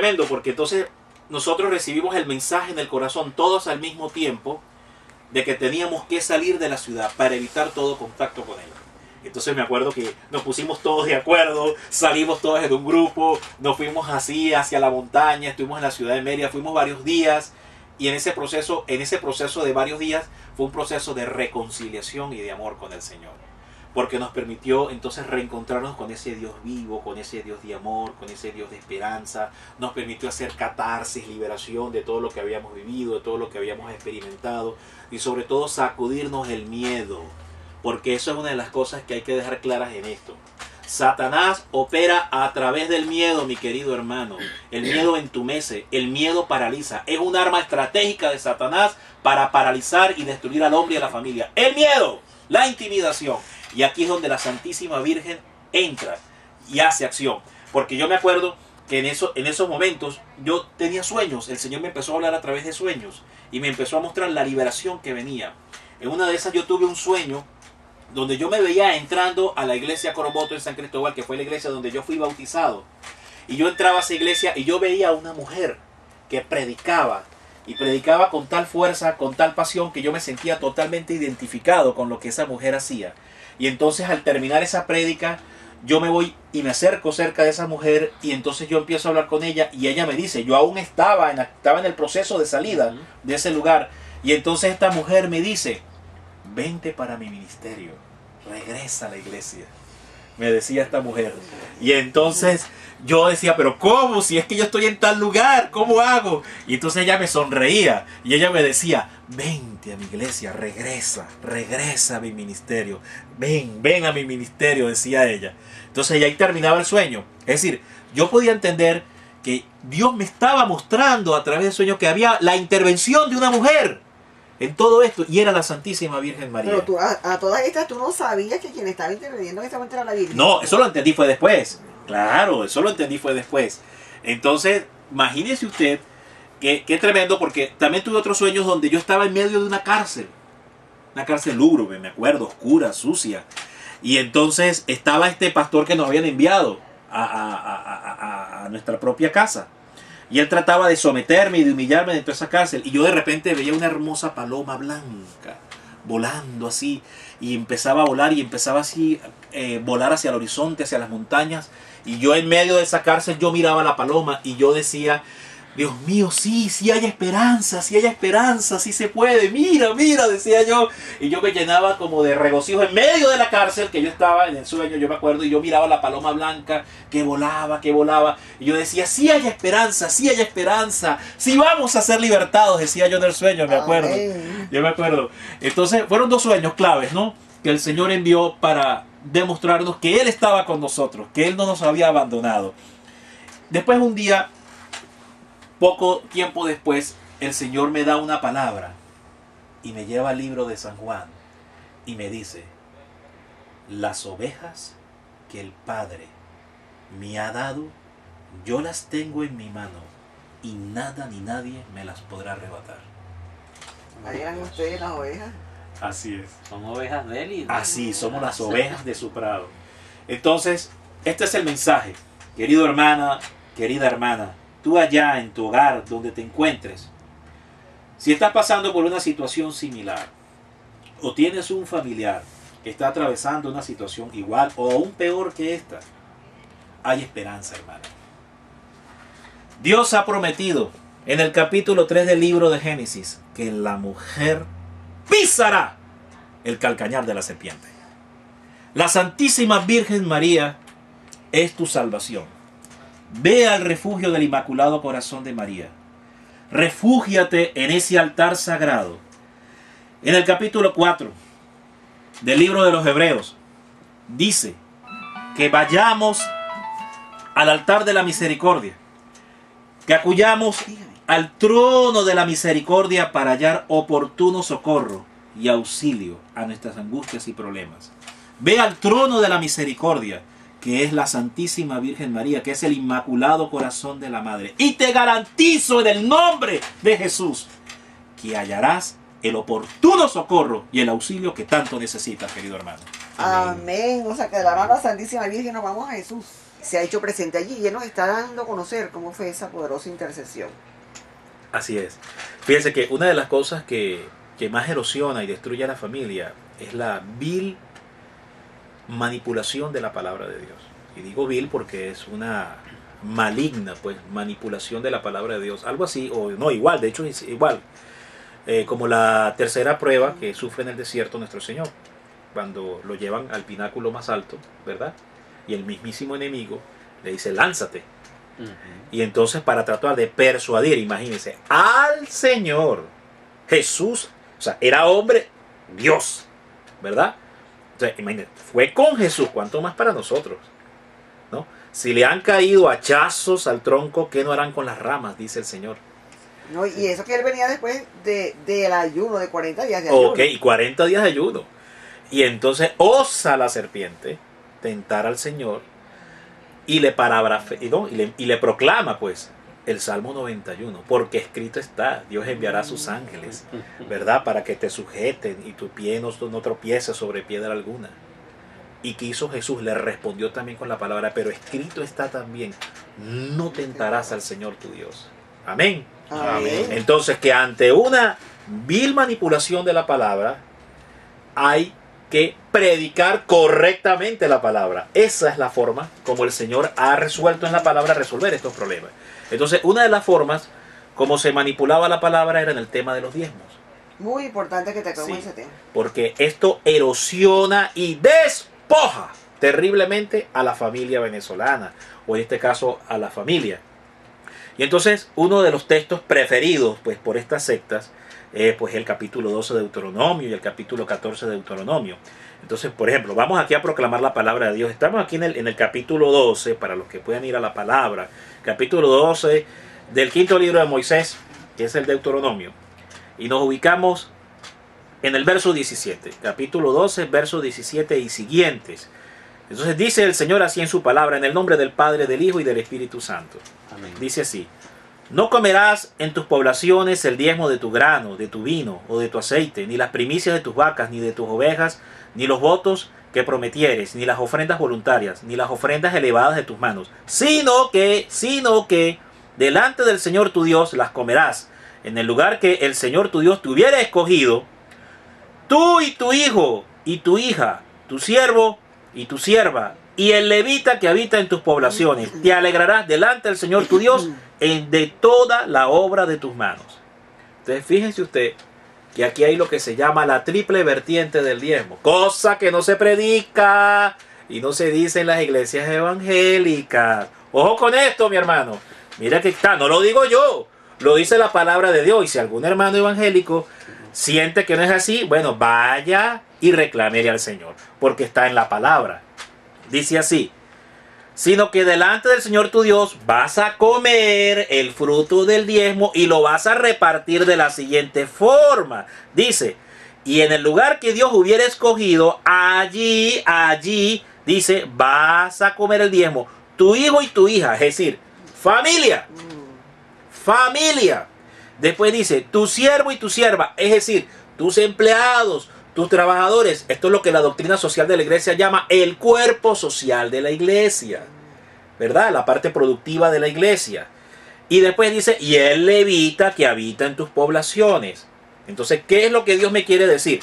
tremendo, porque entonces nosotros recibimos el mensaje en el corazón todos al mismo tiempo de que teníamos que salir de la ciudad para evitar todo contacto con ella. Entonces me acuerdo que nos pusimos todos de acuerdo, salimos todos de un grupo, nos fuimos así hacia la montaña, estuvimos en la ciudad de Mérida, fuimos varios días, y en ese proceso de varios días fue un proceso de reconciliación y de amor con el Señor, porque nos permitió entonces reencontrarnos con ese Dios vivo, con ese Dios de amor, con ese Dios de esperanza. Nos permitió hacer catarsis, liberación de todo lo que habíamos vivido, de todo lo que habíamos experimentado, y sobre todo sacudirnos el miedo, porque eso es una de las cosas que hay que dejar claras en esto. Satanás opera a través del miedo, mi querido hermano. El miedo entumece, el miedo paraliza. Es un arma estratégica de Satanás para paralizar y destruir al hombre y a la familia. El miedo, la intimidación. Y aquí es donde la Santísima Virgen entra y hace acción. Porque yo me acuerdo que en esos momentos yo tenía sueños. El Señor me empezó a hablar a través de sueños y me empezó a mostrar la liberación que venía. En una de esas yo tuve un sueño donde yo me veía entrando a la iglesia Coromoto en San Cristóbal, que fue la iglesia donde yo fui bautizado. Y yo entraba a esa iglesia y yo veía a una mujer que predicaba. Y predicaba con tal fuerza, con tal pasión, que yo me sentía totalmente identificado con lo que esa mujer hacía. Y entonces al terminar esa prédica, yo me voy y me acerco cerca de esa mujer, y entonces yo empiezo a hablar con ella, y ella me dice, yo aún estaba en el proceso de salida de ese lugar, y entonces esta mujer me dice, vente para mi ministerio, regresa a la iglesia, me decía esta mujer. Y entonces yo decía, pero ¿cómo? Si es que yo estoy en tal lugar, ¿cómo hago? Y entonces ella me sonreía y ella me decía, vente a mi iglesia, regresa a mi ministerio, ven a mi ministerio, decía ella. Entonces ya ahí terminaba el sueño. Es decir, yo podía entender que Dios me estaba mostrando a través del sueño que había la intervención de una mujer en todo esto, y era la Santísima Virgen María. Pero tú, a todas estas tú no sabías que quien estaba interviniendo en ese momento era la Virgen. No, eso lo entendí fue después. Claro, eso lo entendí fue después. Entonces, imagínese usted qué tremendo, porque también tuve otros sueños donde yo estaba en medio de una cárcel lúgubre, me acuerdo, oscura, sucia. Y entonces estaba este pastor que nos habían enviado a nuestra propia casa. Y él trataba de someterme y de humillarme dentro de esa cárcel. Y yo de repente veía una hermosa paloma blanca volando así. Y empezaba a volar y empezaba así volar hacia el horizonte, hacia las montañas. Y yo en medio de esa cárcel yo miraba la paloma y yo decía, Dios mío, sí hay esperanza, sí se puede. Mira, decía yo. Y yo me llenaba como de regocijo en medio de la cárcel, que yo estaba en el sueño, yo me acuerdo, y yo miraba la paloma blanca que volaba. Y yo decía, sí hay esperanza, sí vamos a ser libertados, decía yo en el sueño, me acuerdo. Amén. Yo me acuerdo. Entonces, fueron dos sueños claves, ¿no? Que el Señor envió para demostrarnos que Él estaba con nosotros, que Él no nos había abandonado. Después un día, poco tiempo después, el Señor me da una palabra y me lleva al libro de San Juan y me dice, las ovejas que el Padre me ha dado, yo las tengo en mi mano y nada ni nadie me las podrá arrebatar. Ahí eran ustedes las ovejas. Así es. Son ovejas de él. Así, somos las ovejas de su prado. Entonces, este es el mensaje. Querida hermana, tú allá en tu hogar, donde te encuentres, si estás pasando por una situación similar, o tienes un familiar que está atravesando una situación igual o aún peor que esta, hay esperanza, hermano. Dios ha prometido en el capítulo 3 del libro de Génesis que la mujer pisará el calcañar de la serpiente. La Santísima Virgen María es tu salvación. Ve al refugio del Inmaculado Corazón de María. Refúgiate en ese altar sagrado. En el capítulo 4 del libro de los Hebreos dice que vayamos al altar de la misericordia, que acudamos al trono de la misericordia para hallar oportuno socorro y auxilio a nuestras angustias y problemas. Ve al trono de la misericordia, que es la Santísima Virgen María, que es el Inmaculado Corazón de la Madre. Y te garantizo en el nombre de Jesús que hallarás el oportuno socorro y el auxilio que tanto necesitas, querido hermano. Amén. O sea, que de la mano a la Santísima Virgen nos vamos a Jesús. se ha hecho presente allí y Él nos está dando a conocer cómo fue esa poderosa intercesión. Así es. Fíjense que una de las cosas que más erosiona y destruye a la familia es la vil manipulación de la palabra de Dios. Y digo vil porque es una maligna pues manipulación de la palabra de Dios. Algo así, o no igual, de hecho es igual. Como la tercera prueba que sufre en el desierto nuestro Señor, cuando lo llevan al pináculo más alto, ¿verdad? Y el mismísimo enemigo le dice, lánzate. Y entonces para tratar de persuadir, imagínense, al Señor Jesús, o sea, era hombre, Dios, ¿verdad? Entonces, imagínense, fue con Jesús, ¿cuánto más para nosotros? ¿No? Si le han caído hachazos al tronco, ¿qué no harán con las ramas? Dice el Señor. No, y eso que Él venía después del ayuno, de 40 días de ayuno. Ok, y 40 días de ayuno. Y entonces osa la serpiente tentar al Señor y le proclama pues el Salmo 91, porque escrito está, Dios enviará a sus ángeles, ¿verdad? Para que te sujeten y tu pie no tropiece sobre piedra alguna. ¿Y qué hizo Jesús? Le respondió también con la palabra, pero escrito está también, no tentarás al Señor tu Dios. Amén. Amén. Entonces, que ante una vil manipulación de la palabra, hay que predicar correctamente la palabra. Esa es la forma como el Señor ha resuelto en la palabra resolver estos problemas. Entonces, una de las formas como se manipulaba la palabra era en el tema de los diezmos. Muy importante que te tomes ese tema. Porque esto erosiona y despoja terriblemente a la familia venezolana, o en este caso a la familia. Y entonces uno de los textos preferidos pues por estas sectas es pues el capítulo 12 de Deuteronomio y el capítulo 14 de Deuteronomio. Entonces, por ejemplo, vamos aquí a proclamar la palabra de Dios. Estamos aquí en el capítulo 12, para los que puedan ir a la palabra, capítulo 12 del quinto libro de Moisés, que es el Deuteronomio. Y nos ubicamos en el verso 17, capítulo 12, verso 17 y siguientes. Entonces dice el Señor así en su palabra, en el nombre del Padre, del Hijo y del Espíritu Santo. Amén. Dice así: no comerás en tus poblaciones el diezmo de tu grano, de tu vino o de tu aceite, ni las primicias de tus vacas, ni de tus ovejas, ni los votos que prometieres, ni las ofrendas voluntarias, ni las ofrendas elevadas de tus manos, sino que delante del Señor tu Dios las comerás, en el lugar que el Señor tu Dios te hubiera escogido, tú y tu hijo y tu hija, tu siervo y tu sierva, y el levita que habita en tus poblaciones. Te alegrarás delante del Señor tu Dios de toda la obra de tus manos. Entonces fíjense usted que aquí hay lo que se llama la triple vertiente del diezmo, cosa que no se predica y no se dice en las iglesias evangélicas. Ojo con esto, mi hermano. Mira que está, no lo digo yo, lo dice la palabra de Dios. Y si algún hermano evangélico siente que no es así, bueno, vaya y reclámele al Señor, porque está en la palabra. Dice así: sino que delante del Señor tu Dios vas a comer el fruto del diezmo y lo vas a repartir de la siguiente forma. Dice, y en el lugar que Dios hubiera escogido, allí, dice, vas a comer el diezmo, tu hijo y tu hija, es decir, familia. Familia. Después dice, tu siervo y tu sierva, es decir, tus empleados, tus trabajadores. Esto es lo que la doctrina social de la iglesia llama el cuerpo social de la iglesia, ¿verdad? La parte productiva de la iglesia. Y después dice, y el levita que habita en tus poblaciones. Entonces, ¿qué es lo que Dios me quiere decir?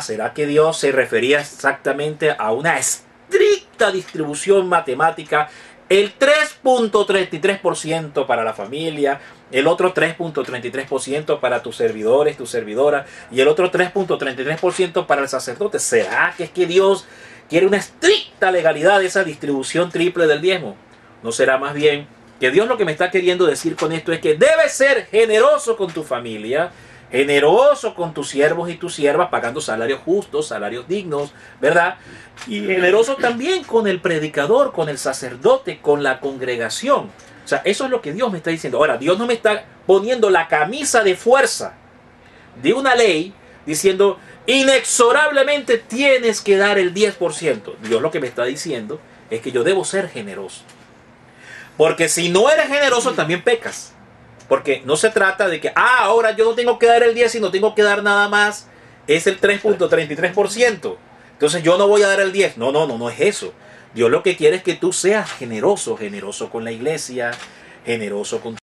¿Será que Dios se refería exactamente a una estricta distribución matemática? El 3.33% para la familia, el otro 3.33% para tus servidores, tus servidoras, y el otro 3.33% para el sacerdote. ¿Será que es que Dios quiere una estricta legalidad de esa distribución triple del diezmo? ¿No será más bien que Dios lo que me está queriendo decir con esto es que debes ser generoso con tu familia, generoso con tus siervos y tus siervas, pagando salarios justos, salarios dignos, ¿verdad? Y generoso también con el predicador, con el sacerdote, con la congregación. O sea, eso es lo que Dios me está diciendo. Ahora, Dios no me está poniendo la camisa de fuerza de una ley diciendo inexorablemente tienes que dar el 10%. Dios lo que me está diciendo es que yo debo ser generoso. Porque si no eres generoso también pecas. Porque no se trata de que, ahora yo no tengo que dar el 10 sino tengo que dar nada más. Es el 3.33%. Entonces yo no voy a dar el 10. No es eso. Dios lo que quiere es que tú seas generoso, generoso con la iglesia, generoso con